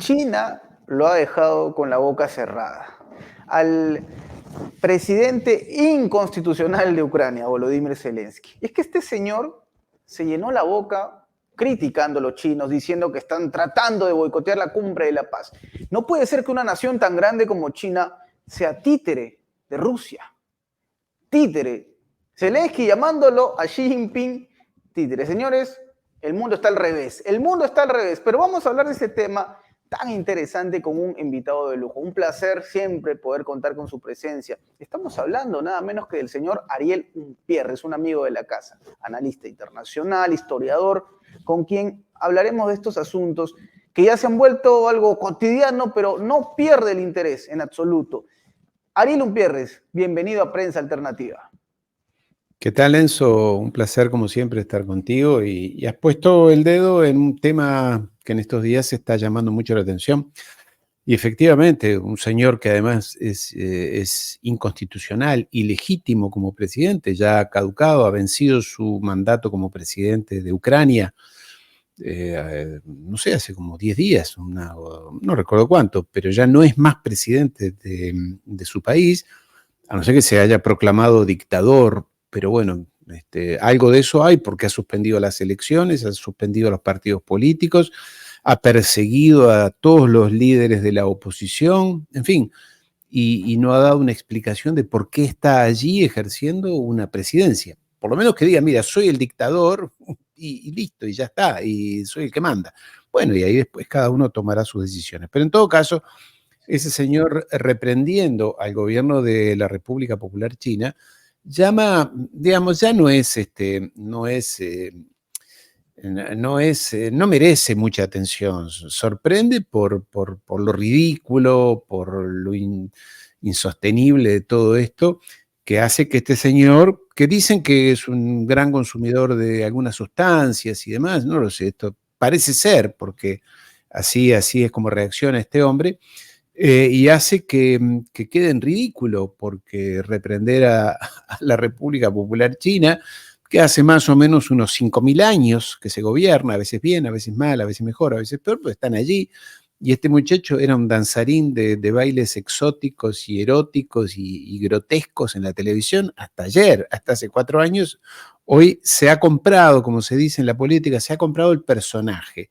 China lo ha dejado con la boca cerrada. Al presidente inconstitucional de Ucrania, Volodymyr Zelensky. Es que este señor se llenó la boca criticando a los chinos, diciendo que están tratando de boicotear la cumbre de la paz. No puede ser que una nación tan grande como China sea títere de Rusia. Títere. Zelensky llamándolo a Xi Jinping títere. Señores, el mundo está al revés. El mundo está al revés. Pero vamos a hablar de ese tema tan interesante con un invitado de lujo. Un placer siempre poder contar con su presencia. Estamos hablando nada menos que del señor Ariel Umpierres, un amigo de la casa, analista internacional, historiador, con quien hablaremos de estos asuntos que ya se han vuelto algo cotidiano, pero no pierde el interés en absoluto. Ariel Umpierres, bienvenido a Prensa Alternativa. ¿Qué tal, Enzo? Un placer, como siempre, estar contigo y has puesto el dedo en un tema que en estos días se está llamando mucho la atención. Y efectivamente, un señor que además es inconstitucional, ilegítimo como presidente, ya ha caducado, ha vencido su mandato como presidente de Ucrania, no sé, hace como 10 días, no recuerdo cuánto, pero ya no es más presidente de su país, a no ser que se haya proclamado dictador. Pero bueno, algo de eso hay porque ha suspendido las elecciones, ha suspendido los partidos políticos, ha perseguido a todos los líderes de la oposición, en fin, y no ha dado una explicación de por qué está allí ejerciendo una presidencia. Por lo menos que diga, mira, soy el dictador y listo, y ya está, y soy el que manda. Bueno, y ahí después cada uno tomará sus decisiones. Pero en todo caso, ese señor reprendiendo al gobierno de la República Popular China, llama, digamos, ya no merece mucha atención. Sorprende por lo ridículo, por lo insostenible de todo esto, que hace que este señor, que dicen que es un gran consumidor de algunas sustancias y demás, no lo sé, esto parece ser, porque así es como reacciona este hombre. Y hace que quede en ridículo, porque reprender a la República Popular China, que hace más o menos unos 5.000 años que se gobierna, a veces bien, a veces mal, a veces mejor, a veces peor, pero están allí. Y este muchacho era un danzarín de bailes exóticos y eróticos y grotescos en la televisión hasta ayer, hasta hace 4 años. Hoy se ha comprado, como se dice en la política, se ha comprado el personaje.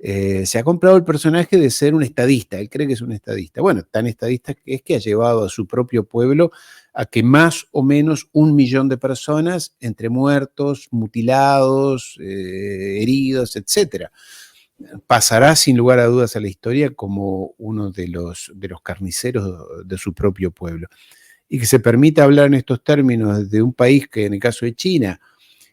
Se ha comprado el personaje de ser un estadista, él cree que es un estadista. Bueno, tan estadista que es que ha llevado a su propio pueblo a que más o menos 1 millón de personas, entre muertos, mutilados, heridos, etcétera, pasará sin lugar a dudas a la historia como uno de los carniceros de su propio pueblo. Y que se permita hablar en estos términos de un país que, en el caso de China,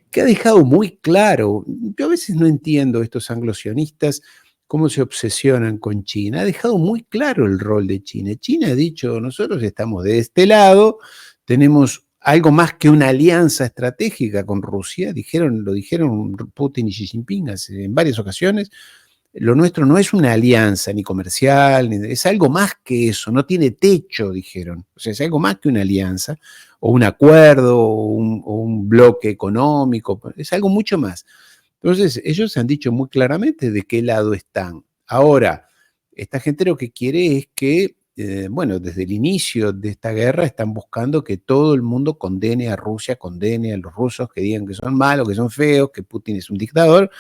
que ha dejado muy claro, yo a veces no entiendo estos anglosionistas cómo se obsesionan con China, ha dejado muy claro el rol de China. China ha dicho, nosotros estamos de este lado, tenemos algo más que una alianza estratégica con Rusia, lo dijeron Putin y Xi Jinping en varias ocasiones. Lo nuestro no es una alianza ni comercial, es algo más que eso, no tiene techo, dijeron. O sea, es algo más que una alianza, o un acuerdo, o un bloque económico, es algo mucho más. Entonces, ellos han dicho muy claramente de qué lado están. Ahora, esta gente lo que quiere es que, bueno, desde el inicio de esta guerra están buscando que todo el mundo condene a Rusia, condene a los rusos, que digan que son malos, que son feos, que Putin es un dictador.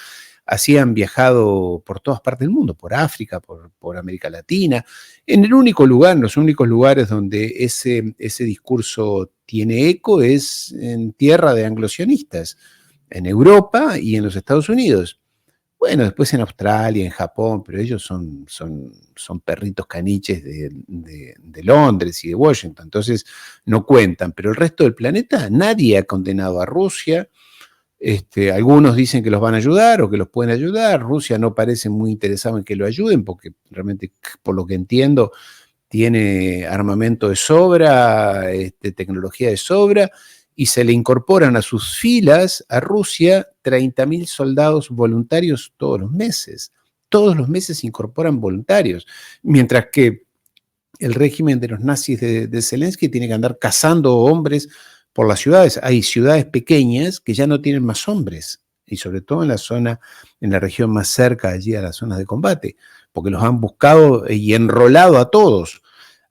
Así han viajado por todas partes del mundo, por África, por América Latina. En el único lugar, en los únicos lugares donde ese discurso tiene eco es en tierra de anglosionistas, en Europa y en los Estados Unidos. Bueno, después en Australia, en Japón, pero ellos son perritos caniches de Londres y de Washington, entonces no cuentan. Pero el resto del planeta, nadie ha condenado a Rusia. Algunos dicen que los van a ayudar o que los pueden ayudar. Rusia no parece muy interesado en que lo ayuden porque realmente, por lo que entiendo, tiene armamento de sobra, tecnología de sobra, y se le incorporan a sus filas, a Rusia, 30.000 soldados voluntarios todos los meses. Todos los meses se incorporan voluntarios, mientras que el régimen de los nazis de Zelensky tiene que andar cazando hombres por las ciudades. Hay ciudades pequeñas que ya no tienen más hombres. y sobre todo en la zona, en la región más cerca allí a las zonas de combate, porque los han buscado y enrolado a todos.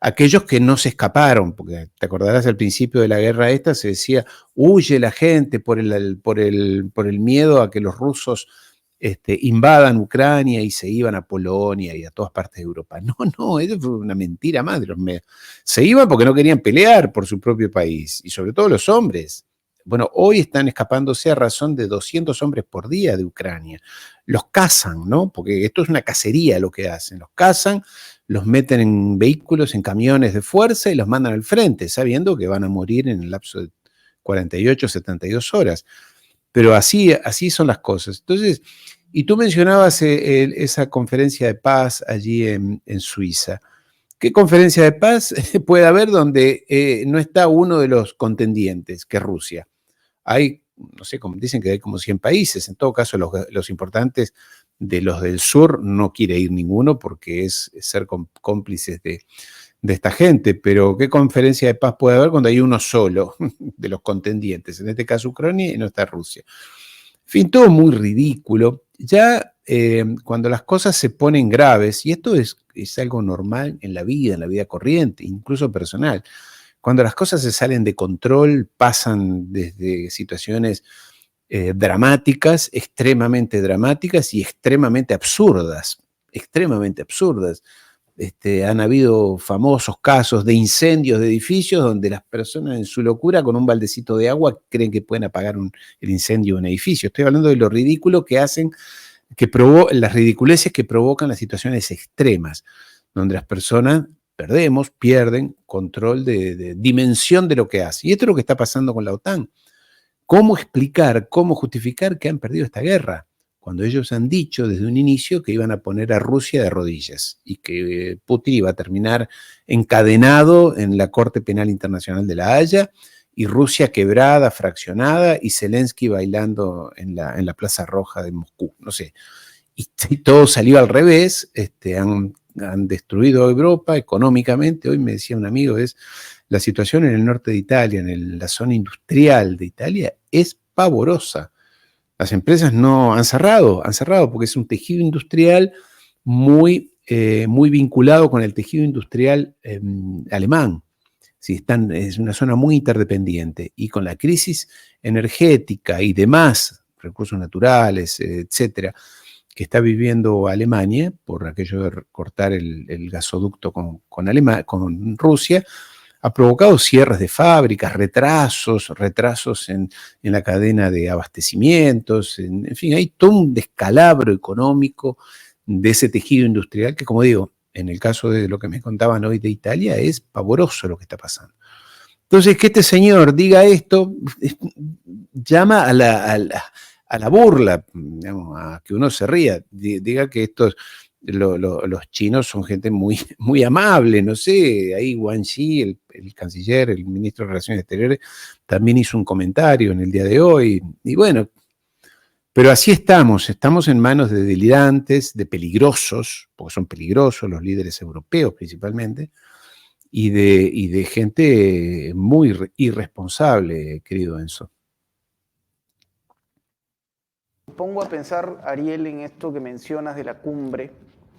Aquellos que no se escaparon, porque te acordarás al principio de la guerra esta, se decía, huye la gente por el miedo a que los rusos invadan Ucrania y se iban a Polonia y a todas partes de Europa. No, eso fue una mentira más de los medios. Se iban porque no querían pelear por su propio país, y sobre todo los hombres. Bueno, hoy están escapándose a razón de 200 hombres por día de Ucrania. Los cazan, ¿no? Porque esto es una cacería lo que hacen. Los cazan, los meten en vehículos, en camiones de fuerza y los mandan al frente, sabiendo que van a morir en el lapso de 48, 72 horas. Pero así son las cosas. Entonces, y tú mencionabas esa conferencia de paz allí en Suiza. ¿Qué conferencia de paz puede haber donde no está uno de los contendientes, que es Rusia? Hay, no sé, dicen que hay como 100 países. En todo caso, los importantes de los del sur no quiere ir ninguno porque es ser cómplices de esta gente, pero ¿qué conferencia de paz puede haber cuando hay uno solo de los contendientes? En este caso Ucrania y no está Rusia. En fin, todo muy ridículo. Ya cuando las cosas se ponen graves, y esto es algo normal en la vida corriente, incluso personal, cuando las cosas se salen de control, pasan desde situaciones dramáticas, extremadamente dramáticas y extremadamente absurdas. Han habido famosos casos de incendios de edificios donde las personas en su locura con un baldecito de agua creen que pueden apagar el incendio de un edificio. Estoy hablando de lo ridículo que hacen, las ridiculeces que provocan las situaciones extremas, donde las personas pierden control de dimensión de lo que hacen. Y esto es lo que está pasando con la OTAN. ¿Cómo explicar, cómo justificar que han perdido esta guerra? Cuando ellos han dicho desde un inicio que iban a poner a Rusia de rodillas y que Putin iba a terminar encadenado en la Corte Penal Internacional de La Haya y Rusia quebrada, fraccionada y Zelensky bailando en la Plaza Roja de Moscú, no sé. Y todo salió al revés, han destruido Europa económicamente. Hoy me decía un amigo, la situación en el norte de Italia, en la zona industrial de Italia, es pavorosa. Las empresas no han cerrado porque es un tejido industrial muy vinculado con el tejido industrial alemán. Sí, es una zona muy interdependiente y con la crisis energética y demás, recursos naturales, etcétera, que está viviendo Alemania por aquello de cortar el gasoducto con Rusia, ha provocado cierres de fábricas, retrasos en la cadena de abastecimientos, en fin, hay todo un descalabro económico de ese tejido industrial que, como digo, en el caso de lo que me contaban hoy de Italia, es pavoroso lo que está pasando. Entonces, que este señor diga esto, llama a la burla, digamos, a que uno se ría, diga que los chinos son gente muy, muy amable, no sé, ahí Wang Yi, el canciller, el ministro de Relaciones Exteriores, también hizo un comentario en el día de hoy, y bueno, pero así estamos en manos de delirantes, de peligrosos, porque son peligrosos los líderes europeos principalmente, y de gente muy irresponsable, querido Enzo. Pongo a pensar, Ariel, en esto que mencionas de la cumbre,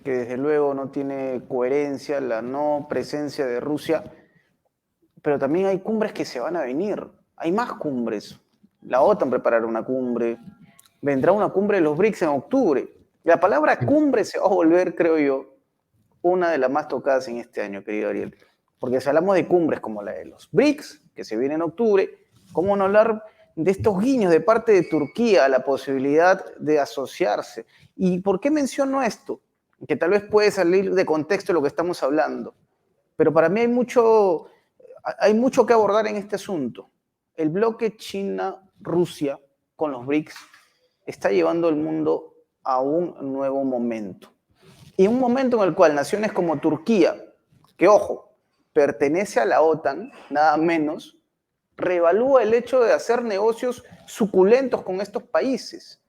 que desde luego no tiene coherencia, la no presencia de Rusia, pero también hay cumbres que se van a venir, hay más cumbres. La OTAN preparará una cumbre, vendrá una cumbre de los BRICS en octubre. La palabra cumbre se va a volver, creo yo, una de las más tocadas en este año, querido Ariel, porque si hablamos de cumbres como la de los BRICS, que se viene en octubre, ¿cómo no hablar de estos guiños de parte de Turquía a la posibilidad de asociarse? ¿Y por qué menciono esto? Que tal vez puede salir de contexto de lo que estamos hablando, pero para mí hay mucho que abordar en este asunto. El bloque China-Rusia con los BRICS está llevando el mundo a un nuevo momento. Y un momento en el cual naciones como Turquía, que ojo, pertenece a la OTAN, nada menos, reevalúa el hecho de hacer negocios suculentos con estos países.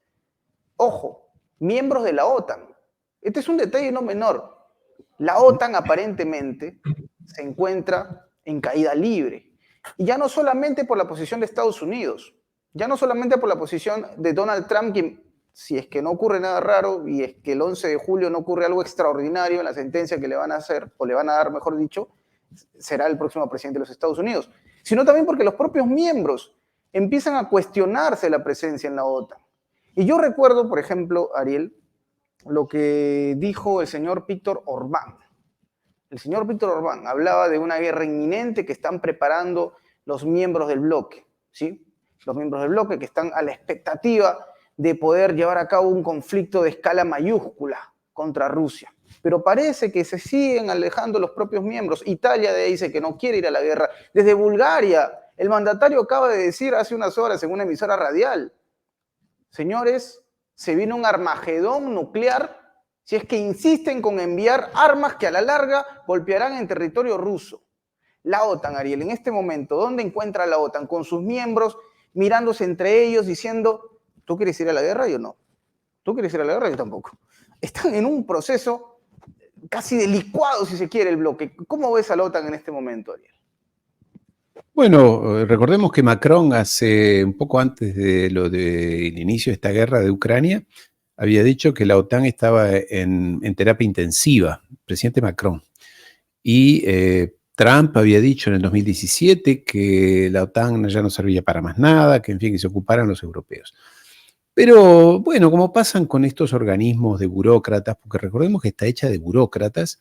Ojo, miembros de la OTAN. Este es un detalle no menor. La OTAN aparentemente se encuentra en caída libre. Y ya no solamente por la posición de Estados Unidos, Ya no solamente por la posición de Donald Trump, que si es que no ocurre nada raro y es que el 11 de julio no ocurre algo extraordinario en la sentencia que le van a hacer, o le van a dar, mejor dicho, será el próximo presidente de los Estados Unidos, sino también porque los propios miembros empiezan a cuestionarse la presencia en la OTAN. Y yo recuerdo, por ejemplo, Ariel, lo que dijo el señor Víctor Orbán. El señor Víctor Orbán hablaba de una guerra inminente que están preparando los miembros del bloque, ¿sí? Los miembros del bloque que están a la expectativa de poder llevar a cabo un conflicto de escala mayúscula contra Rusia. Pero parece que se siguen alejando los propios miembros. Italia dice que no quiere ir a la guerra. Desde Bulgaria, el mandatario acaba de decir hace unas horas en una emisora radial, señores, se viene un armagedón nuclear si es que insisten con enviar armas que a la larga golpearán en territorio ruso. La OTAN, Ariel, en este momento, ¿dónde encuentra la OTAN? Con sus miembros mirándose entre ellos diciendo, ¿tú quieres ir a la guerra? Yo no. ¿Tú quieres ir a la guerra? Yo tampoco. Están en un proceso casi de licuado, si se quiere, el bloque. ¿Cómo ves a la OTAN en este momento, Ariel? Bueno, recordemos que Macron hace un poco antes de lo del inicio de esta guerra de Ucrania, había dicho que la OTAN estaba en terapia intensiva, el presidente Macron. Y Trump había dicho en el 2017 que la OTAN ya no servía para más nada, que en fin, que se ocuparan los europeos. Pero bueno, como pasan con estos organismos de burócratas, porque recordemos que está hecha de burócratas,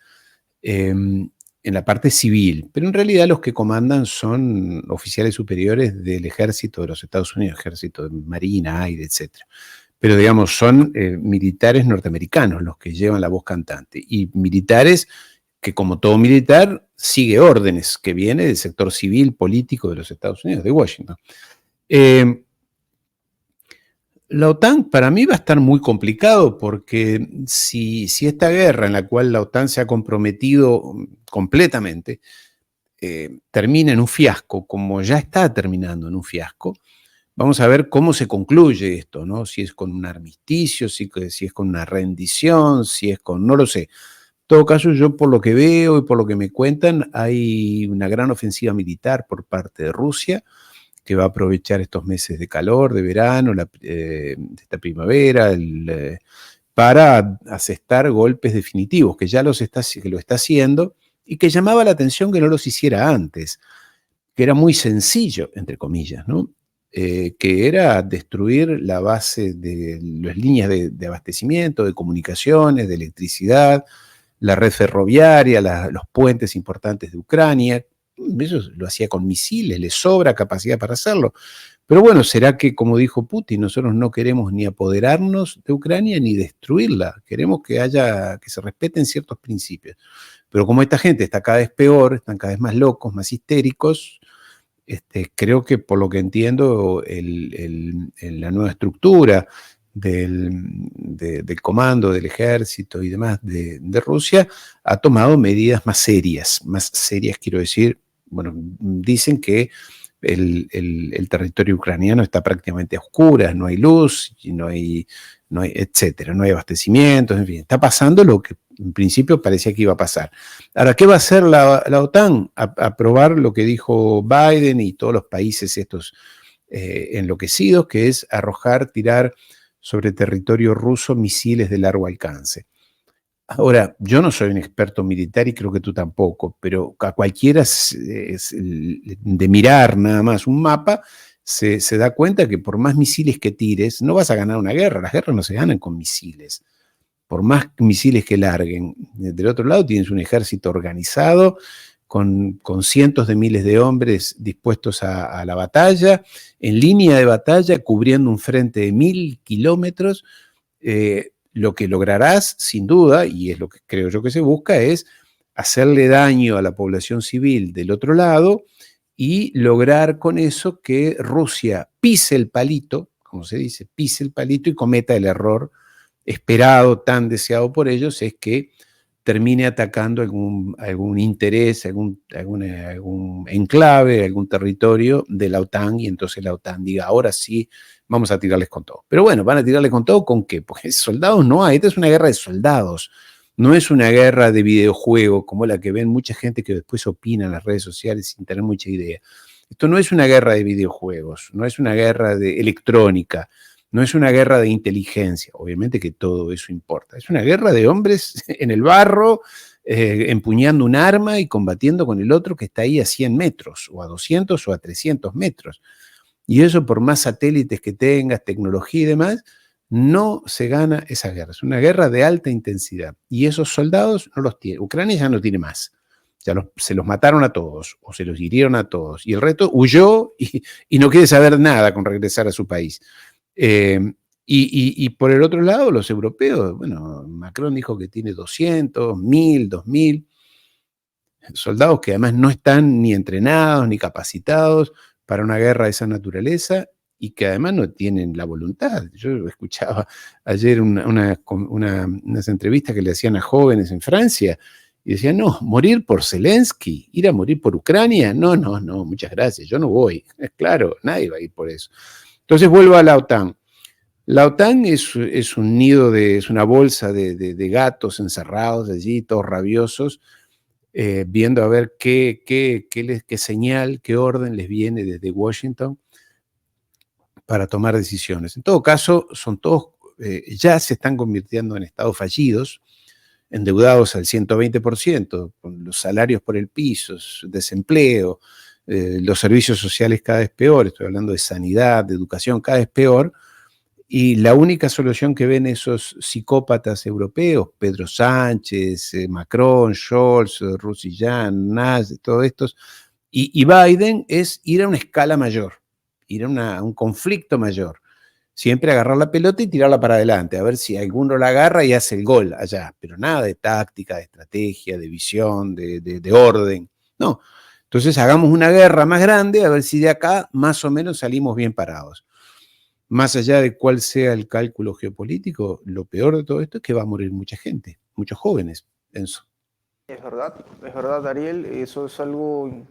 en la parte civil, pero en realidad los que comandan son oficiales superiores del ejército de los Estados Unidos, ejército de marina, aire, etc. Pero digamos, son militares norteamericanos los que llevan la voz cantante y militares que, como todo militar, sigue órdenes que viene del sector civil político de los Estados Unidos, de Washington. La OTAN para mí va a estar muy complicado porque si esta guerra en la cual la OTAN se ha comprometido completamente termina en un fiasco, como ya está terminando en un fiasco, vamos a ver cómo se concluye esto, ¿no? Si es con un armisticio, si es con una rendición, si es con, no lo sé. En todo caso, yo por lo que veo y por lo que me cuentan, hay una gran ofensiva militar por parte de Rusia, que va a aprovechar estos meses de calor, de verano, esta primavera, para asestar golpes definitivos, que ya lo está haciendo y que llamaba la atención que no los hiciera antes, que era muy sencillo, entre comillas, ¿no? Que era destruir la base de las líneas de abastecimiento, de comunicaciones, de electricidad, la red ferroviaria, los puentes importantes de Ucrania. Eso lo hacía con misiles, le sobra capacidad para hacerlo. Pero bueno, será que, como dijo Putin, nosotros no queremos ni apoderarnos de Ucrania ni destruirla. Queremos que se respeten ciertos principios. Pero como esta gente está cada vez peor, están cada vez más locos, más histéricos, creo que por lo que entiendo, la nueva estructura del comando, del ejército y demás de Rusia ha tomado medidas más serias quiero decir. Bueno, dicen que el territorio ucraniano está prácticamente a oscuras, no hay luz, no hay etcétera, no hay abastecimientos, en fin, está pasando lo que en principio parecía que iba a pasar. Ahora, ¿qué va a hacer la OTAN? Aprobar lo que dijo Biden y todos los países estos enloquecidos, que es tirar sobre territorio ruso misiles de largo alcance. Ahora, yo no soy un experto militar y creo que tú tampoco, pero a cualquiera de mirar nada más un mapa se da cuenta que por más misiles que tires, no vas a ganar una guerra. Las guerras no se ganan con misiles. Por más misiles que larguen. Del otro lado tienes un ejército organizado con cientos de miles de hombres dispuestos a la batalla, en línea de batalla, cubriendo un frente de 1000 kilómetros. Lo que lograrás, sin duda, y es lo que creo yo que se busca, es hacerle daño a la población civil del otro lado y lograr con eso que Rusia pise el palito, como se dice, pise el palito y cometa el error esperado, tan deseado por ellos, es que termine atacando algún interés, algún enclave, algún territorio de la OTAN, y entonces la OTAN diga, ahora sí, vamos a tirarles con todo. Pero bueno, ¿van a tirarles con todo con qué? Porque soldados no hay, esta es una guerra de soldados, no es una guerra de videojuego como la que ven mucha gente que después opina en las redes sociales sin tener mucha idea. Esto no es una guerra de videojuegos, no es una guerra de electrónica, no es una guerra de inteligencia. Obviamente que todo eso importa. Es una guerra de hombres en el barro, empuñando un arma y combatiendo con el otro que está ahí a 100 metros, o a 200 o a 300 metros. Y eso, por más satélites que tengas, tecnología y demás, no se gana esa guerra. Es una guerra de alta intensidad. Y esos soldados no los tiene. Ucrania ya no tiene más. Ya se los mataron a todos o se los hirieron a todos. Y el resto huyó y no quiere saber nada con regresar a su país. Y por el otro lado, los europeos, bueno, Macron dijo que tiene 200, 1000, 2000 soldados que además no están ni entrenados ni capacitados para una guerra de esa naturaleza y que además no tienen la voluntad. Yo escuchaba ayer unas entrevistas que le hacían a jóvenes en Francia y decían, no, morir por Zelensky, ir a morir por Ucrania, no, muchas gracias, yo no voy. Claro, nadie va a ir por eso. Entonces vuelvo a la OTAN. La OTAN es un nido, es una bolsa de gatos encerrados allí, todos rabiosos, viendo a ver qué señal, qué orden les viene desde Washington para tomar decisiones. En todo caso, son todos, ya se están convirtiendo en estados fallidos, endeudados al 120%, con los salarios por el piso, desempleo, los servicios sociales cada vez peor, estoy hablando de sanidad, de educación, cada vez peor, y la única solución que ven esos psicópatas europeos, Pedro Sánchez, Macron, Scholz, Roussillán, Nash, todos estos, y Biden, es ir a una escala mayor, ir a un conflicto mayor. Siempre agarrar la pelota y tirarla para adelante, a ver si alguno la agarra y hace el gol allá, pero nada de táctica, de estrategia, de visión, de orden, no. Entonces hagamos una guerra más grande, a ver si de acá más o menos salimos bien parados. Más allá de cuál sea el cálculo geopolítico, lo peor de todo esto es que va a morir mucha gente, muchos jóvenes, Enzo. Es verdad, Ariel, eso es algo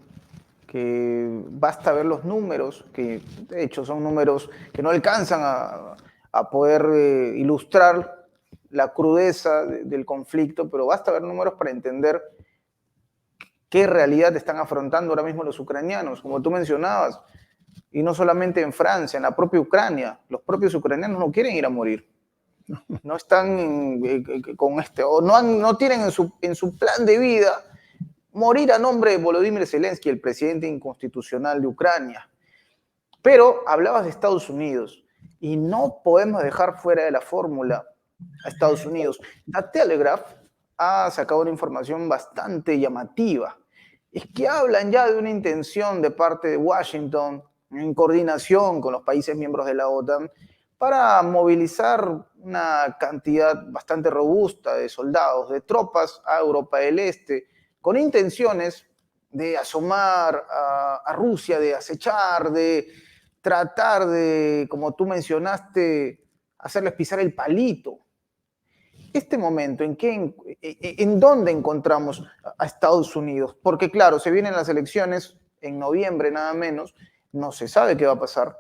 que basta ver los números, que de hecho son números que no alcanzan a poder ilustrar la crudeza del conflicto, pero basta ver números para entender qué realidad están afrontando ahora mismo los ucranianos, como tú mencionabas, y no solamente en Francia, en la propia Ucrania. Los propios ucranianos no quieren ir a morir. No están con o no tienen en su plan de vida morir a nombre de Volodymyr Zelensky, el presidente inconstitucional de Ucrania. Pero hablabas de Estados Unidos y no podemos dejar fuera de la fórmula a Estados Unidos. The Telegraph ha sacado una información bastante llamativa. Es que hablan ya de una intención de parte de Washington, en coordinación con los países miembros de la OTAN, para movilizar una cantidad bastante robusta de soldados, de tropas a Europa del Este, con intenciones de asomar a Rusia, de acechar, de tratar de, como tú mencionaste, hacerles pisar el palito. Este momento, ¿en dónde encontramos a Estados Unidos? Porque claro, se vienen las elecciones en noviembre nada menos, no se sabe qué va a pasar,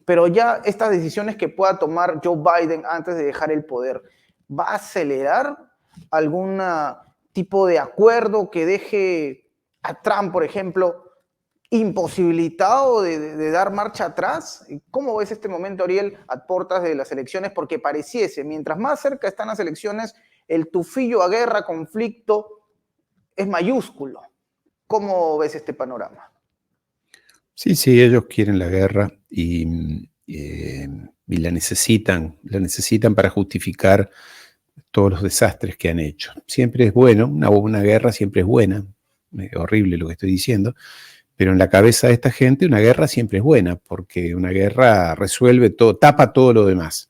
pero ya estas decisiones que pueda tomar Joe Biden antes de dejar el poder, ¿va a acelerar algún tipo de acuerdo que deje a Trump, por ejemplo, imposibilitado de dar marcha atrás? ¿Cómo ves este momento, Ariel, a puertas de las elecciones? Porque pareciese, mientras más cerca están las elecciones, el tufillo a guerra, conflicto, es mayúsculo. ¿Cómo ves este panorama? Sí, ellos quieren la guerra y la necesitan para justificar todos los desastres que han hecho. Siempre es bueno, una guerra siempre es buena, es horrible lo que estoy diciendo, pero en la cabeza de esta gente una guerra siempre es buena, porque una guerra resuelve todo, tapa todo lo demás.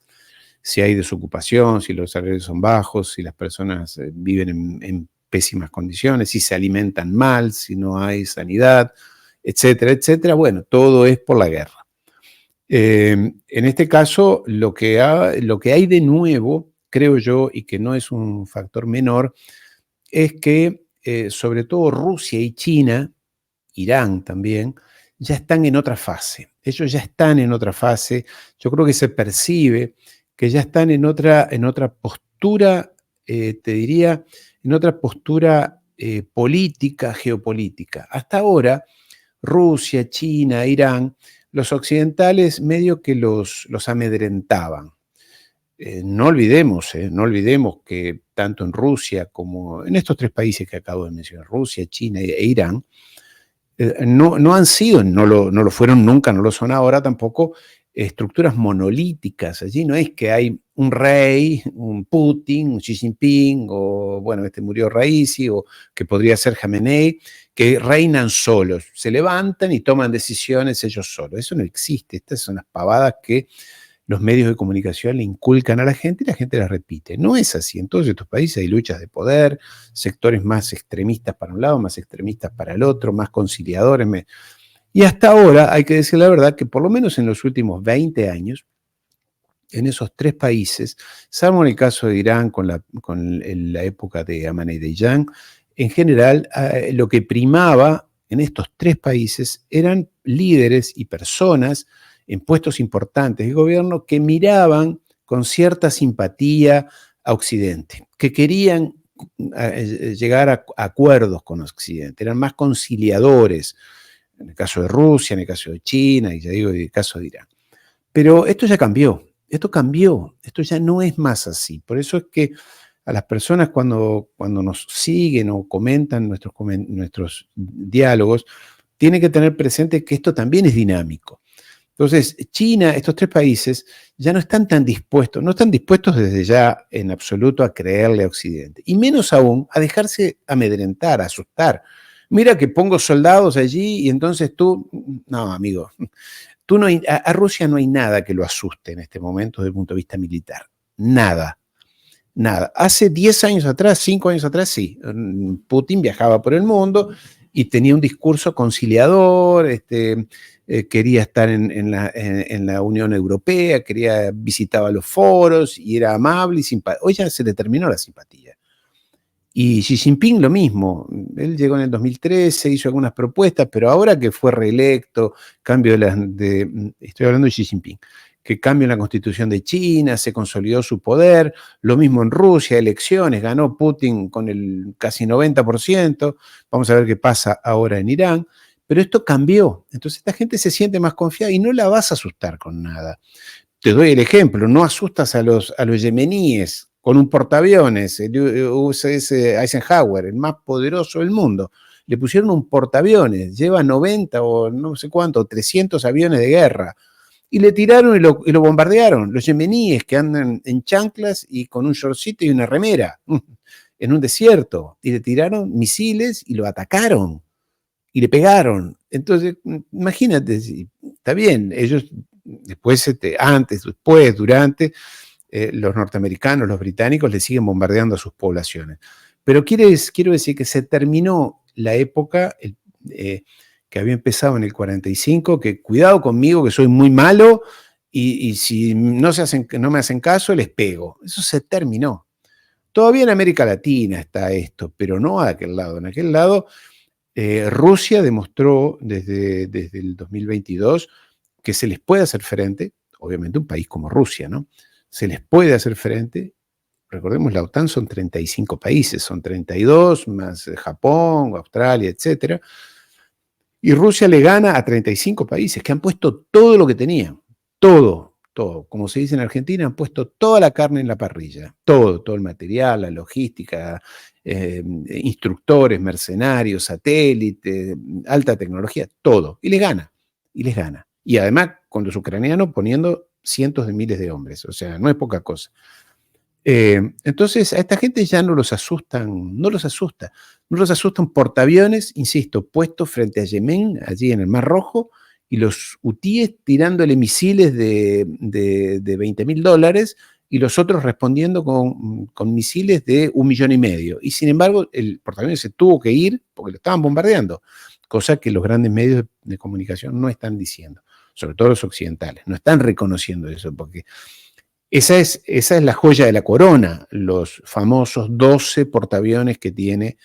Si hay desocupación, si los salarios son bajos, si las personas viven en pésimas condiciones, si se alimentan mal, si no hay sanidad, etcétera, etcétera. Bueno, todo es por la guerra. En este caso, lo que hay de nuevo, creo yo, y que no es un factor menor, es que sobre todo Rusia y China, Irán también, ya están en otra fase. Ellos ya están en otra fase. Yo creo que se percibe que ya están en otra postura, te diría, en otra postura política, geopolítica. Hasta ahora, Rusia, China, Irán, los occidentales medio que los amedrentaban. No olvidemos que tanto en Rusia como en estos tres países que acabo de mencionar, Rusia, China e Irán, no han sido, no lo fueron nunca, no lo son ahora tampoco, estructuras monolíticas. Allí no es que hay un rey, un Putin, un Xi Jinping, o bueno, murió Raisi, o que podría ser Jamenei, que reinan solos, se levantan y toman decisiones ellos solos. Eso no existe. Estas son las pavadas que los medios de comunicación le inculcan a la gente y la gente las repite. No es así. En todos estos países hay luchas de poder, sectores más extremistas para un lado, más extremistas para el otro, más conciliadores. Y hasta ahora, hay que decir la verdad, que por lo menos en los últimos 20 años, en esos tres países, salvo en el caso de Irán con la época de Ahmadinejad, en general lo que primaba en estos tres países eran líderes y personas en puestos importantes de gobierno que miraban con cierta simpatía a Occidente, que querían llegar a acuerdos con Occidente, eran más conciliadores, en el caso de Rusia, en el caso de China, y ya digo, en el caso de Irán. Pero esto ya cambió, esto ya no es más así. Por eso es que a las personas cuando nos siguen o comentan nuestros diálogos, tienen que tener presente que esto también es dinámico. Entonces, China, estos tres países, ya no están dispuestos desde ya en absoluto a creerle a Occidente, y menos aún a dejarse amedrentar, a asustar. Mira que pongo soldados allí y entonces tú, no, amigo, a Rusia no hay nada que lo asuste en este momento desde el punto de vista militar. Nada. Hace 10 años atrás, 5 años atrás, sí, Putin viajaba por el mundo y tenía un discurso conciliador, quería estar en la Unión Europea, visitaba los foros y era amable y simpático. Hoy ya se le terminó la simpatía. Y Xi Jinping lo mismo, él llegó en el 2013, hizo algunas propuestas, pero ahora que fue reelecto, estoy hablando de Xi Jinping, que cambió en la constitución de China, se consolidó su poder, lo mismo en Rusia, elecciones, ganó Putin con el casi 90%, vamos a ver qué pasa ahora en Irán, pero esto cambió, entonces esta gente se siente más confiada y no la vas a asustar con nada. Te doy el ejemplo, no asustas a los yemeníes con un portaaviones, el USS Eisenhower, el más poderoso del mundo. Le pusieron un portaaviones, lleva 90 o no sé cuánto, 300 aviones de guerra, y le tiraron y lo bombardearon. Los yemeníes que andan en chanclas y con un shortcito y una remera en un desierto, y le tiraron misiles y lo atacaron y le pegaron. Entonces, imagínate, está bien, ellos después, antes, después, durante, los norteamericanos, los británicos le siguen bombardeando a sus poblaciones. Pero quiero decir que se terminó la época que había empezado en el 45, que cuidado conmigo, que soy muy malo, y si no me hacen caso, les pego. Eso se terminó. Todavía en América Latina está esto, pero no a aquel lado. En aquel lado, Rusia demostró desde el 2022 que se les puede hacer frente, obviamente un país como Rusia, ¿no? Se les puede hacer frente. Recordemos, la OTAN son 35 países, son 32 más Japón, Australia, etc. Y Rusia le gana a 35 países que han puesto todo lo que tenían, todo. Como se dice en Argentina, han puesto toda la carne en la parrilla, todo el material, la logística, instructores, mercenarios, satélites, alta tecnología, todo. Y les gana. Y además, con los ucranianos poniendo cientos de miles de hombres, o sea, no es poca cosa. Entonces, a esta gente ya no los asusta un portaaviones, insisto, puestos frente a Yemen, allí en el Mar Rojo, y los hutíes tirándole misiles de $20.000 y los otros respondiendo con misiles de 1,5 millones. Y sin embargo, el portaaviones se tuvo que ir porque lo estaban bombardeando, cosa que los grandes medios de comunicación no están diciendo, sobre todo los occidentales, no están reconociendo eso, porque esa es la joya de la corona, los famosos 12 portaaviones que tiene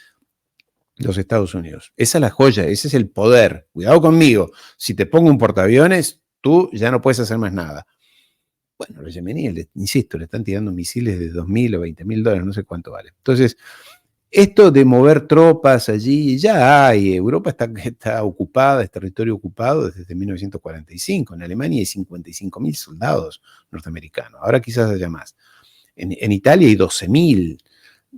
los Estados Unidos. Esa es la joya, ese es el poder. Cuidado conmigo, si te pongo un portaaviones, tú ya no puedes hacer más nada. Bueno, los yemeníes, insisto, le están tirando misiles de $2.000 o $20.000, no sé cuánto vale. Entonces, Esto de mover tropas allí, ya hay. Europa está ocupada, es territorio ocupado desde 1945. En Alemania hay 55.000 soldados norteamericanos. Ahora quizás haya más. En Italia hay 12.000.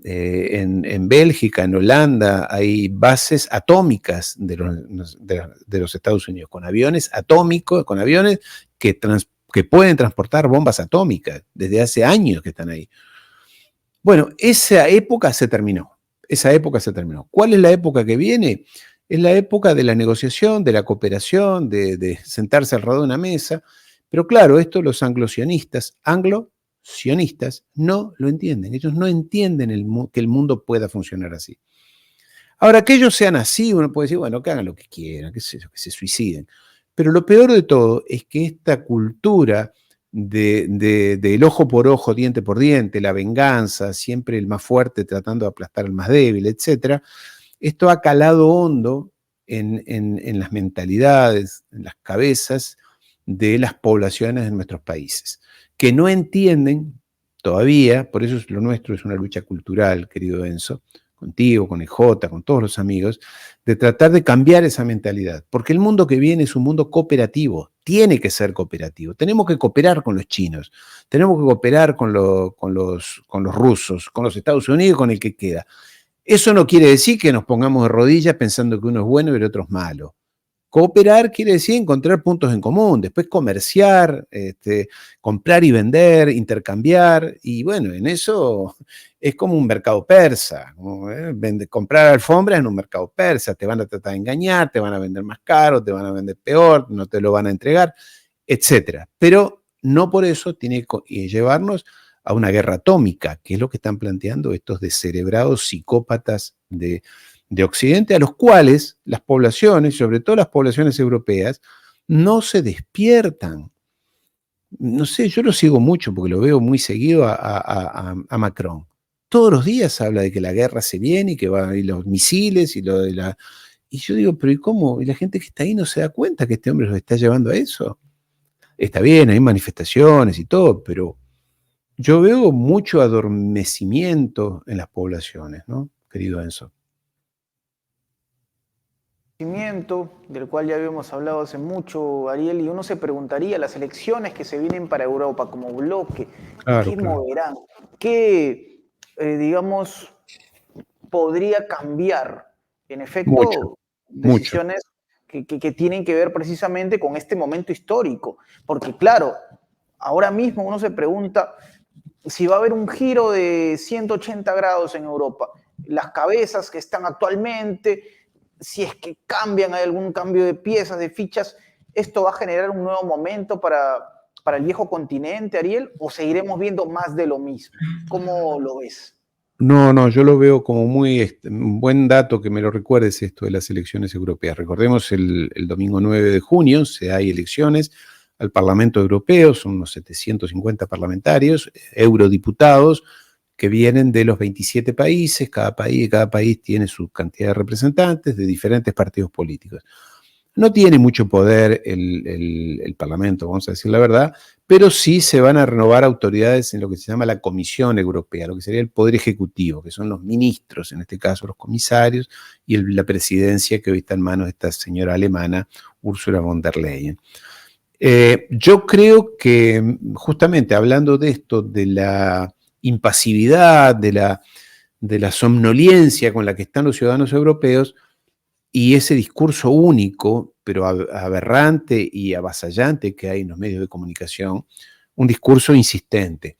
En Bélgica, en Holanda, hay bases atómicas de los Estados Unidos, con aviones atómicos, con aviones que pueden transportar bombas atómicas. Desde hace años que están ahí. Bueno, esa época se terminó. Esa época se terminó. ¿Cuál es la época que viene? Es la época de la negociación, de la cooperación, de sentarse alrededor de una mesa. Pero claro, esto los anglo-sionistas no lo entienden. Ellos no entienden que el mundo pueda funcionar así. Ahora, que ellos sean así, uno puede decir, bueno, que hagan lo que quieran, que se suiciden. Pero lo peor de todo es que esta cultura del ojo por ojo, diente por diente, la venganza, siempre el más fuerte tratando de aplastar al más débil, etc., esto ha calado hondo en las mentalidades, en las cabezas de las poblaciones de nuestros países, que no entienden todavía, por eso lo nuestro es una lucha cultural, querido Enzo, contigo, con EJ, con todos los amigos, de tratar de cambiar esa mentalidad, porque el mundo que viene es un mundo cooperativo, tiene que ser cooperativo, tenemos que cooperar con los chinos, tenemos que cooperar con los rusos, con los Estados Unidos, con el que queda. Eso no quiere decir que nos pongamos de rodillas pensando que uno es bueno y el otro es malo. Cooperar quiere decir encontrar puntos en común, después comerciar, comprar y vender, intercambiar, y bueno, en eso es como un mercado persa, comprar alfombras en un mercado persa, te van a tratar de engañar, te van a vender más caro, te van a vender peor, no te lo van a entregar, etc. Pero no por eso tiene que llevarnos a una guerra atómica, que es lo que están planteando estos descerebrados psicópatas de Occidente, a los cuales las poblaciones, sobre todo las poblaciones europeas, no se despiertan. No sé, yo lo sigo mucho porque lo veo muy seguido a Macron. Todos los días habla de que la guerra se viene y que van a ir los misiles y lo de la... Y yo digo, pero ¿y cómo? ¿Y la gente que está ahí no se da cuenta que este hombre los está llevando a eso? Está bien, hay manifestaciones y todo, pero yo veo mucho adormecimiento en las poblaciones, ¿no, querido Enzo? Del cual ya habíamos hablado hace mucho, Ariel, y uno se preguntaría, las elecciones que se vienen para Europa como bloque, Claro, ¿qué claro. moverán? ¿Qué, digamos, podría cambiar? En Mucho, efecto, mucho. decisiones que tienen que ver precisamente con este momento histórico, porque claro, ahora mismo uno se pregunta si va a haber un giro de 180 grados en Europa. Las cabezas que están actualmente, si es que cambian, hay algún cambio de piezas, de fichas, ¿esto va a generar un nuevo momento para el viejo continente, Ariel? ¿O seguiremos viendo más de lo mismo? ¿Cómo lo ves? No, yo lo veo como muy un buen dato que me lo recuerdes esto de las elecciones europeas. Recordemos el domingo 9 de junio hay elecciones al Parlamento Europeo, son unos 750 parlamentarios, eurodiputados, que vienen de los 27 países, cada país tiene su cantidad de representantes de diferentes partidos políticos. No tiene mucho poder el Parlamento, vamos a decir la verdad, pero sí se van a renovar autoridades en lo que se llama la Comisión Europea, lo que sería el Poder Ejecutivo, que son los ministros, en este caso los comisarios, y la presidencia que hoy está en manos de esta señora alemana, Ursula von der Leyen. Yo creo que justamente hablando de esto, de la impasividad, de la somnolencia con la que están los ciudadanos europeos, y ese discurso único, pero aberrante y avasallante que hay en los medios de comunicación, un discurso insistente.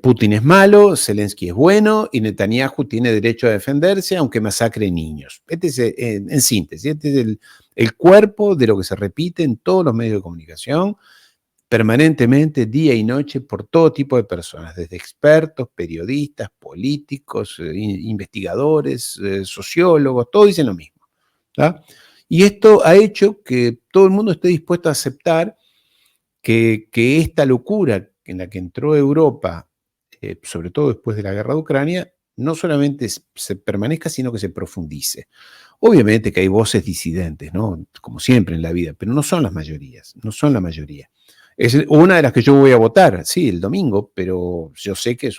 Putin es malo, Zelensky es bueno y Netanyahu tiene derecho a defenderse aunque masacre niños. Este es, en síntesis, este es el cuerpo de lo que se repite en todos los medios de comunicación, permanentemente, día y noche, por todo tipo de personas, desde expertos, periodistas, políticos, investigadores, sociólogos, todos dicen lo mismo. ¿tá? Y esto ha hecho que todo el mundo esté dispuesto a aceptar que esta locura en la que entró Europa, sobre todo después de la guerra de Ucrania, no solamente se permanezca, sino que se profundice. Obviamente que hay voces disidentes, ¿no? Como siempre en la vida, pero no son las mayorías, no son la mayoría. Es una de las que yo voy a votar, sí, el domingo, pero yo sé que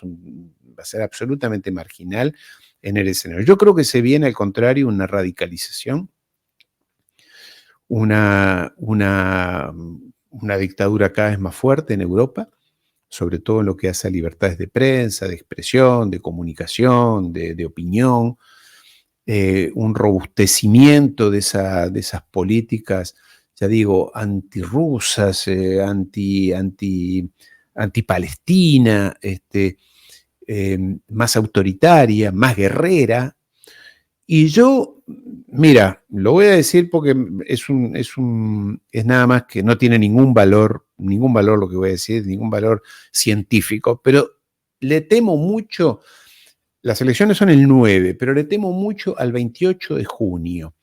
va a ser absolutamente marginal en el escenario. Yo creo que se viene, al contrario, una radicalización, una dictadura cada vez más fuerte en Europa, sobre todo en lo que hace a libertades de prensa, de expresión, de comunicación, de opinión, un robustecimiento de esas políticas, ya digo, antirrusas, antipalestina, más autoritaria, más guerrera. Y yo, mira, lo voy a decir porque es nada más que no tiene ningún valor lo que voy a decir, ningún valor científico, pero le temo mucho, las elecciones son el 9, pero le temo mucho al 28 de junio,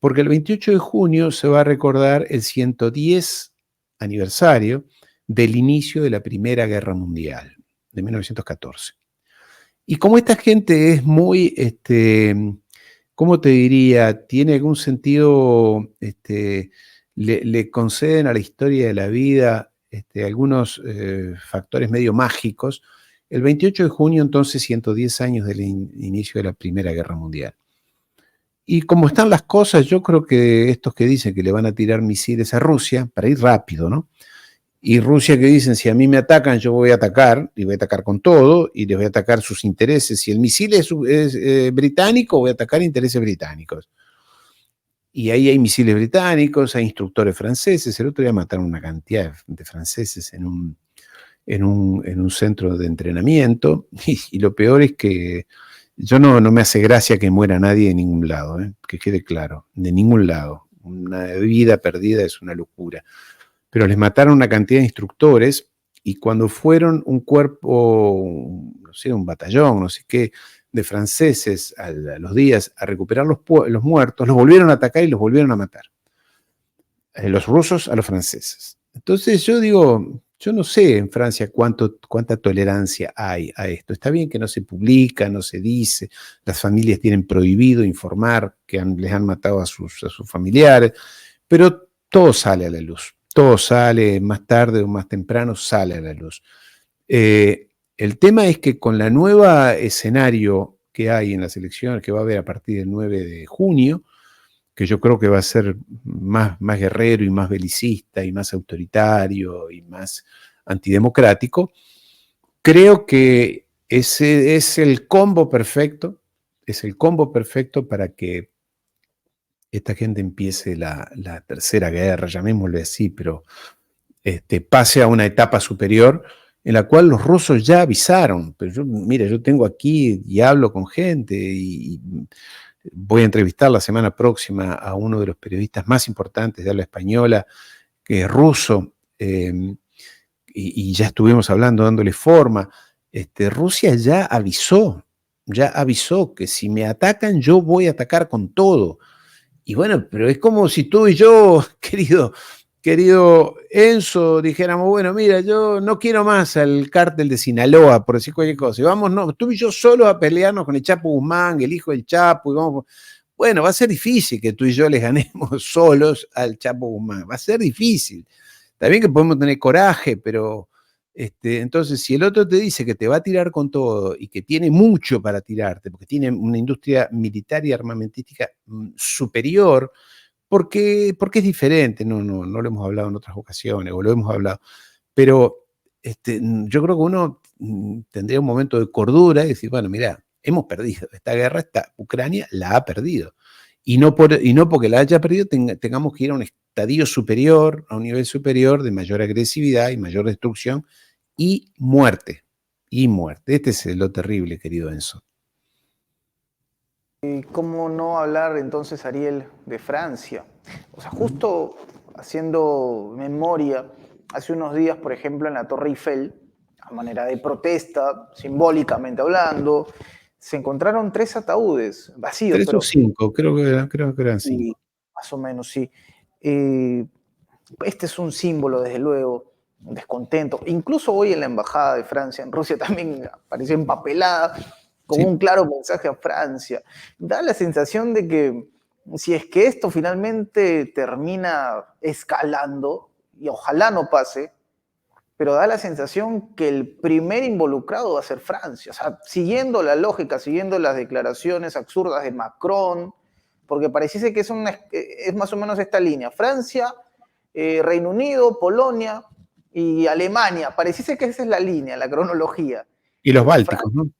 porque el 28 de junio se va a recordar el 110 aniversario del inicio de la Primera Guerra Mundial, de 1914. Y como esta gente es muy, ¿cómo te diría? Tiene algún sentido, le conceden a la historia de la vida algunos factores medio mágicos. El 28 de junio, entonces, 110 años del inicio de la Primera Guerra Mundial. Y como están las cosas, yo creo que estos que dicen que le van a tirar misiles a Rusia, para ir rápido, ¿no? Y Rusia que dicen, si a mí me atacan, yo voy a atacar, y voy a atacar con todo, y les voy a atacar sus intereses. Si el misil es británico, voy a atacar intereses británicos. Y ahí hay misiles británicos, hay instructores franceses. El otro día mataron una cantidad de franceses en un centro de entrenamiento. Y lo peor es que yo no me hace gracia que muera nadie de ningún lado, que quede claro, de ningún lado. Una vida perdida es una locura. Pero les mataron una cantidad de instructores y cuando fueron un cuerpo, no sé, un batallón, no sé qué, de franceses a los días a recuperar los muertos, los volvieron a atacar y los volvieron a matar. Los rusos a los franceses. Entonces yo digo, yo no sé en Francia cuánta tolerancia hay a esto. Está bien que no se publica, no se dice, las familias tienen prohibido informar que les han matado a sus familiares, pero todo sale a la luz. Todo sale más tarde o más temprano, sale a la luz. El tema es que con la nueva escenario que hay en las elecciones, que va a haber a partir del 9 de junio, que yo creo que va a ser más guerrero y más belicista y más autoritario y más antidemocrático, creo que ese es el combo perfecto, para que esta gente empiece la tercera guerra, llamémosle así, pero pase a una etapa superior en la cual los rusos ya avisaron. Pero mira, yo tengo aquí y hablo con gente y voy a entrevistar la semana próxima a uno de los periodistas más importantes de habla española, que es ruso, y ya estuvimos hablando, dándole forma. Rusia ya avisó que si me atacan, yo voy a atacar con todo. Y bueno, pero es como si tú y yo, querido Enzo, dijéramos, bueno, mira, yo no quiero más al cártel de Sinaloa, por decir cualquier cosa. Y vamos, no, tú y yo solos a pelearnos con el Chapo Guzmán, el hijo del Chapo, y vamos. Bueno, va a ser difícil que tú y yo les ganemos solos al Chapo Guzmán. Va a ser difícil. Está bien que podemos tener coraje, pero entonces, si el otro te dice que te va a tirar con todo y que tiene mucho para tirarte, porque tiene una industria militar y armamentística superior, porque es diferente, no lo hemos hablado en otras ocasiones, o lo hemos hablado, pero yo creo que uno tendría un momento de cordura y decir, bueno, mira, hemos perdido, esta guerra, Ucrania la ha perdido. Y no porque la haya perdido tengamos que ir a un estadio superior, a un nivel superior de mayor agresividad y mayor destrucción y muerte. Este es lo terrible, querido Enzo. ¿Cómo no hablar entonces, Ariel, de Francia? O sea, justo haciendo memoria, hace unos días, por ejemplo, en la Torre Eiffel, a manera de protesta, simbólicamente hablando, se encontraron 3 ataúdes vacíos. 3 o 5, creo que eran 5. Sí, más o menos, sí. Este es un símbolo, desde luego, un descontento. Incluso hoy en la Embajada de Francia en Rusia también apareció empapelada con un claro mensaje a Francia. Da la sensación de que si es que esto finalmente termina escalando, y ojalá no pase, pero da la sensación que el primer involucrado va a ser Francia. O sea, siguiendo la lógica, siguiendo las declaraciones absurdas de Macron, porque pareciese que es más o menos esta línea. Francia, Reino Unido, Polonia y Alemania. Pareciese que esa es la línea, la cronología. Y los Pero bálticos, Francia ¿no?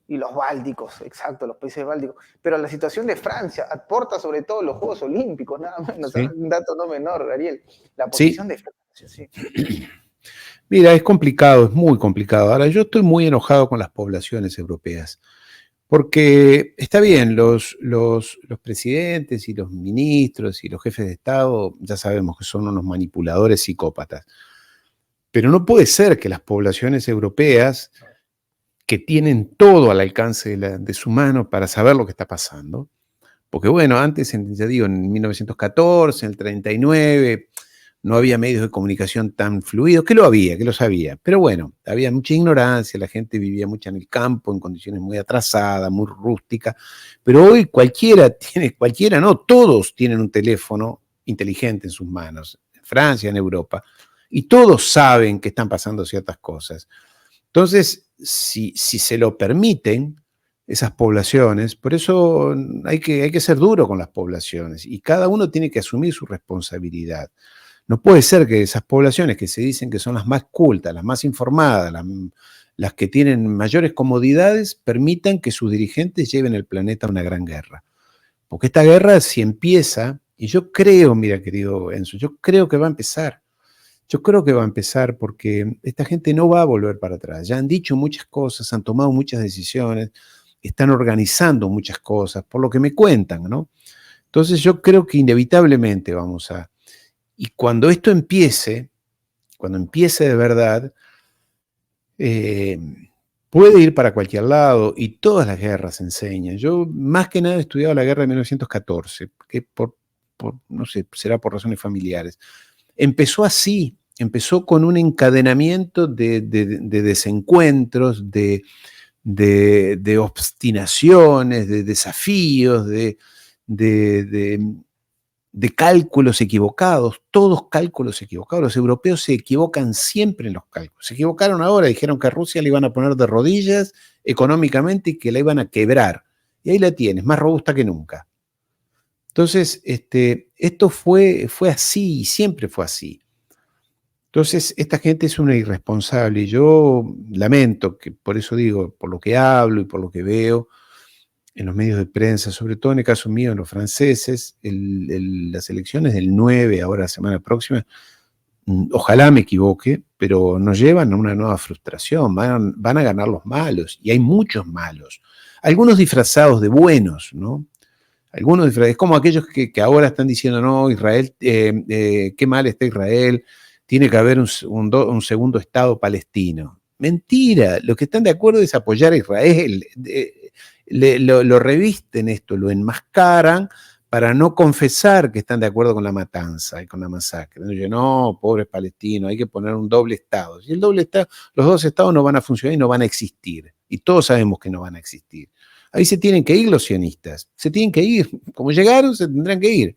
y los bálticos, exacto, los países bálticos. Pero la situación de Francia aporta sobre todo los Juegos Olímpicos, nada menos, Sí. un dato no menor, Ariel. La Sí. posición de Francia, sí. Mira, es complicado, es muy complicado. Ahora, yo estoy muy enojado con las poblaciones europeas, porque está bien, los presidentes y los ministros y los jefes de Estado, ya sabemos que son unos manipuladores psicópatas, pero no puede ser que las poblaciones europeas, que tienen todo al alcance de su mano para saber lo que está pasando, porque bueno, antes, ya digo, en 1914, en el 39, no había medios de comunicación tan fluidos, que lo había, que lo sabía, pero bueno, había mucha ignorancia, la gente vivía mucho en el campo, en condiciones muy atrasadas, muy rústicas, pero hoy cualquiera no, todos tienen un teléfono inteligente en sus manos, en Francia, en Europa, y todos saben que están pasando ciertas cosas. Entonces, si se lo permiten, esas poblaciones, por eso hay que ser duro con las poblaciones y cada uno tiene que asumir su responsabilidad. No puede ser que esas poblaciones que se dicen que son las más cultas, las más informadas, las que tienen mayores comodidades, permitan que sus dirigentes lleven el planeta a una gran guerra. Porque esta guerra, si empieza, y yo creo, mira, querido Enzo, yo creo que va a empezar. Yo creo que va a empezar porque esta gente no va a volver para atrás. Ya han dicho muchas cosas, han tomado muchas decisiones, están organizando muchas cosas, por lo que me cuentan, ¿no? Entonces yo creo que inevitablemente vamos a... Y cuando esto empiece, cuando empiece de verdad, eh, puede ir para cualquier lado y todas las guerras enseñan. Yo más que nada he estudiado la guerra de 1914, que no sé, será por razones familiares. Empezó así, empezó con un encadenamiento de desencuentros, de obstinaciones, de desafíos, de cálculos equivocados, todos cálculos equivocados. Los europeos se equivocan siempre en los cálculos. Se equivocaron ahora, dijeron que a Rusia le iban a poner de rodillas económicamente y que la iban a quebrar. Y ahí la tienes, más robusta que nunca. Entonces, esto fue así y siempre fue así. Entonces, esta gente es una irresponsable y yo lamento que, por eso digo, por lo que hablo y por lo que veo en los medios de prensa, sobre todo en el caso mío, en los franceses, las elecciones del 9, ahora la semana próxima, ojalá me equivoque, pero nos llevan a una nueva frustración, van a ganar los malos, y hay muchos malos, algunos disfrazados de buenos, ¿no? Algunos disfrazados, es como aquellos que ahora están diciendo, no, Israel, qué mal está Israel, tiene que haber un segundo Estado palestino. Mentira, los que están de acuerdo es apoyar a Israel, lo revisten esto, lo enmascaran para no confesar que están de acuerdo con la matanza y con la masacre. No, pobres palestinos, hay que poner un doble Estado. Y el doble Estado, los dos Estados no van a funcionar y no van a existir. Y todos sabemos que no van a existir. Ahí se tienen que ir los sionistas, se tienen que ir. Como llegaron, se tendrán que ir.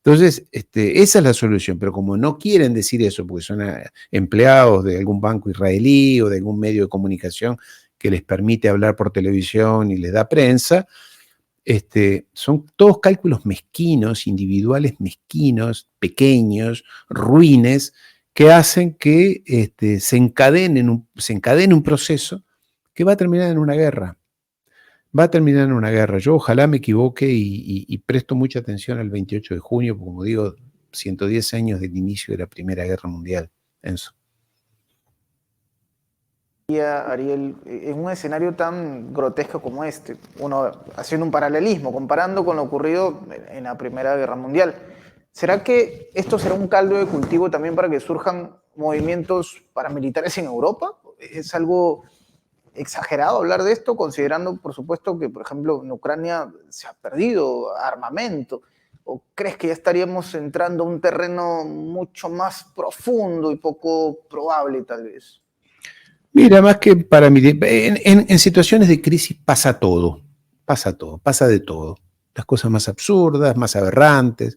Entonces, esa es la solución, pero como no quieren decir eso, porque son empleados de algún banco israelí o de algún medio de comunicación que les permite hablar por televisión y les da prensa, son todos cálculos mezquinos, individuales mezquinos, pequeños, ruines, que hacen que se encadene un proceso que va a terminar en una guerra. Va a terminar en una guerra. Yo ojalá me equivoque y presto mucha atención al 28 de junio, porque como digo, 110 años del inicio de la Primera Guerra Mundial. Enzo. Ariel, en un escenario tan grotesco como este, uno haciendo un paralelismo, comparando con lo ocurrido en la Primera Guerra Mundial, ¿será que esto será un caldo de cultivo también para que surjan movimientos paramilitares en Europa? ¿Es algo exagerado hablar de esto, considerando, por supuesto, que, por ejemplo, en Ucrania se ha perdido armamento? ¿O crees que ya estaríamos entrando a un terreno mucho más profundo y poco probable, tal vez? Mira, más que para mí, en situaciones de crisis pasa pasa de todo. Las cosas más absurdas, más aberrantes,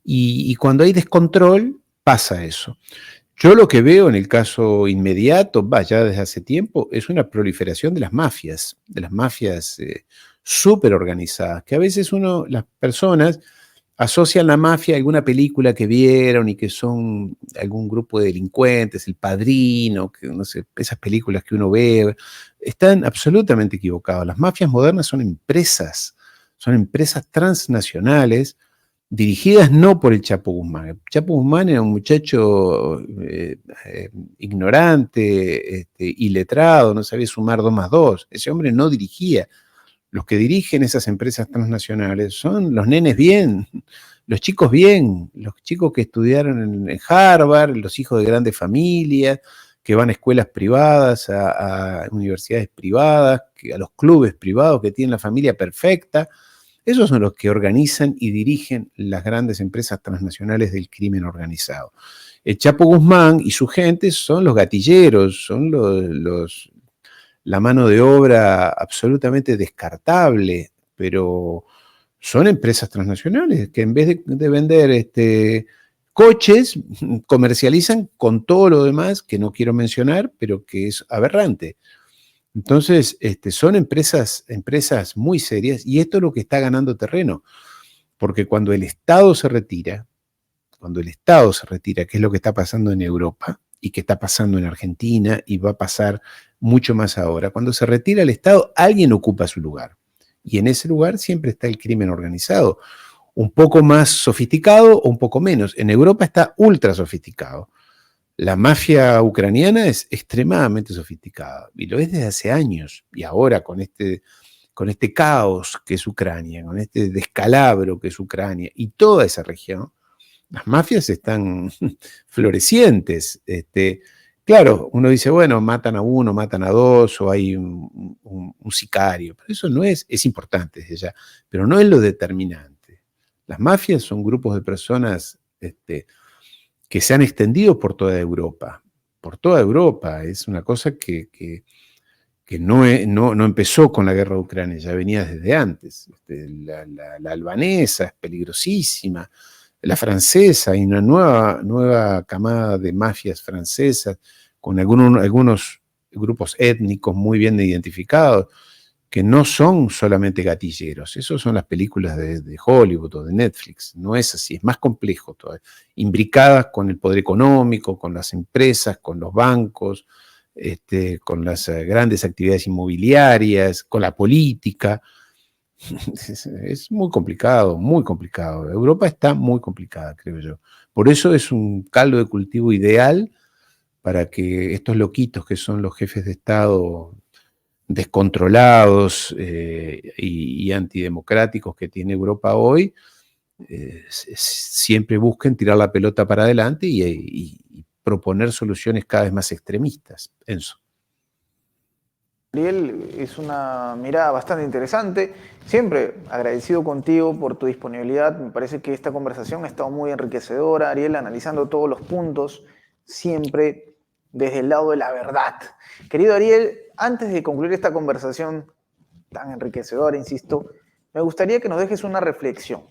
y cuando hay descontrol, pasa eso. Yo lo que veo en el caso inmediato, ya desde hace tiempo, es una proliferación de las mafias súper organizadas, que a veces las personas asocian la mafia a alguna película que vieron y que son algún grupo de delincuentes, El Padrino, que no sé, esas películas que uno ve, están absolutamente equivocados. Las mafias modernas son empresas transnacionales dirigidas no por el Chapo Guzmán. El Chapo Guzmán era un muchacho ignorante, iletrado, no sabía sumar 2 más 2. Ese hombre no dirigía. Los que dirigen esas empresas transnacionales son los nenes bien, los chicos bien, los chicos que estudiaron en Harvard, los hijos de grandes familias, que van a escuelas privadas, a universidades privadas, a los clubes privados, que tienen la familia perfecta. Esos son los que organizan y dirigen las grandes empresas transnacionales del crimen organizado. El Chapo Guzmán y su gente son los gatilleros, son la mano de obra absolutamente descartable, pero son empresas transnacionales que en vez de vender coches, comercializan con todo lo demás que no quiero mencionar, pero que es aberrante. Entonces, son empresas muy serias y esto es lo que está ganando terreno, porque cuando el Estado se retira, que es lo que está pasando en Europa y que está pasando en Argentina y va a pasar mucho más ahora, cuando se retira el Estado, alguien ocupa su lugar. Y en ese lugar siempre está el crimen organizado, un poco más sofisticado o un poco menos. En Europa está ultra sofisticado. La mafia ucraniana es extremadamente sofisticada y lo es desde hace años. Y ahora con este caos que es Ucrania, con este descalabro que es Ucrania y toda esa región, las mafias están florecientes. Claro, uno dice, bueno, matan a uno, matan a dos, o hay un sicario, pero eso no es importante desde ya, pero no es lo determinante. Las mafias son grupos de personas que se han extendido por toda Europa. Por toda Europa. Es una cosa que no empezó con la guerra de Ucrania, ya venía desde antes. La albanesa es peligrosísima, la francesa, hay una nueva camada de mafias francesas con algunos grupos étnicos muy bien identificados, que no son solamente gatilleros. Esas son las películas de Hollywood o de Netflix. No es así, es más complejo todavía. Imbricadas con el poder económico, con las empresas, con los bancos, con las grandes actividades inmobiliarias, con la política. Es muy complicado, muy complicado. Europa está muy complicada, creo yo. Por eso es un caldo de cultivo ideal para que estos loquitos que son los jefes de Estado descontrolados y antidemocráticos que tiene Europa hoy, siempre busquen tirar la pelota para adelante y proponer soluciones cada vez más extremistas. Enzo. Ariel, es una mirada bastante interesante. Siempre agradecido contigo por tu disponibilidad. Me parece que esta conversación ha estado muy enriquecedora, Ariel, analizando todos los puntos, siempre desde el lado de la verdad. Querido Ariel, antes de concluir esta conversación tan enriquecedora, insisto, me gustaría que nos dejes una reflexión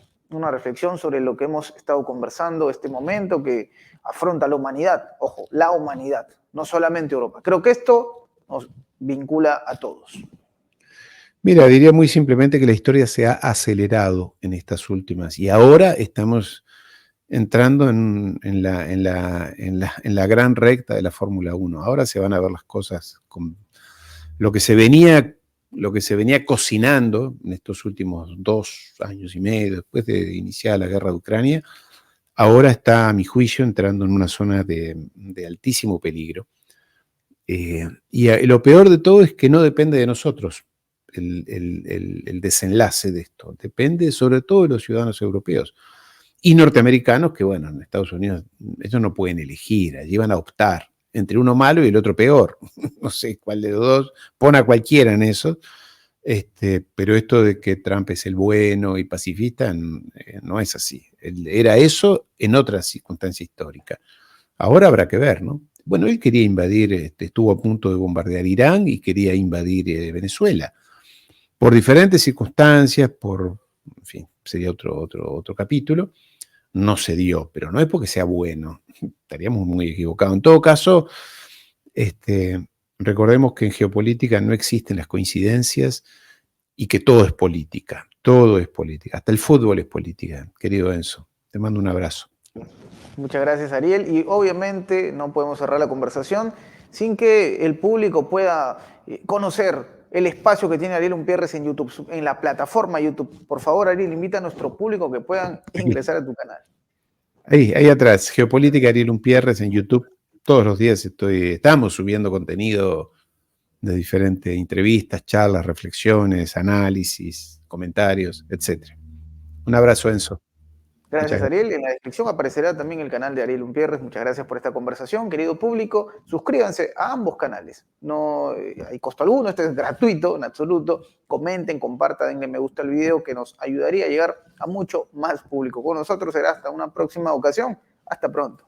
sobre lo que hemos estado conversando, este momento que afronta la humanidad. Ojo, la humanidad, no solamente Europa. Creo que esto nos vincula a todos. Mira, diría muy simplemente que la historia se ha acelerado en estas últimas y ahora estamos entrando en la gran recta de la Fórmula 1. Ahora se van a ver las cosas con lo que se venía cocinando en estos últimos 2 años y medio, después de iniciar la guerra de Ucrania. Ahora está, a mi juicio, entrando en una zona de altísimo peligro. Y lo peor de todo es que no depende de nosotros el desenlace de esto. Depende sobre todo de los ciudadanos europeos y norteamericanos que, bueno, en Estados Unidos ellos no pueden elegir, allí van a optar entre uno malo y el otro peor. No sé cuál de los dos, pon a cualquiera en eso. Pero esto de que Trump es el bueno y pacifista no es así. Era eso en otra circunstancia histórica. Ahora habrá que ver, ¿no? Bueno, él quería invadir, estuvo a punto de bombardear Irán y quería invadir Venezuela. Por diferentes circunstancias, en fin, sería otro capítulo. no se dio, pero no es porque sea bueno, estaríamos muy equivocados. En todo caso, recordemos que en geopolítica no existen las coincidencias y que todo es política, hasta el fútbol es política, querido Enzo. Te mando un abrazo. Muchas gracias, Ariel. Y obviamente no podemos cerrar la conversación sin que el público pueda conocer el espacio que tiene Ariel Umpierres en YouTube, en la plataforma YouTube. Por favor, Ariel, invita a nuestro público que puedan Aquí, ingresar a tu canal. ahí atrás, Geopolítica Ariel Umpierres en YouTube. Todos los días estamos subiendo contenido de diferentes entrevistas, charlas, reflexiones, análisis, comentarios, etc. Un abrazo, Enzo. Muchas Gracias, gracias. Ariel. En la descripción aparecerá también el canal de Ariel Umpierres. Muchas gracias por esta conversación, querido público. Suscríbanse a ambos canales. No hay costo alguno, este es gratuito en absoluto. Comenten, compartan, denle me gusta al video, que nos ayudaría a llegar a mucho más público. Con nosotros será hasta una próxima ocasión. Hasta pronto.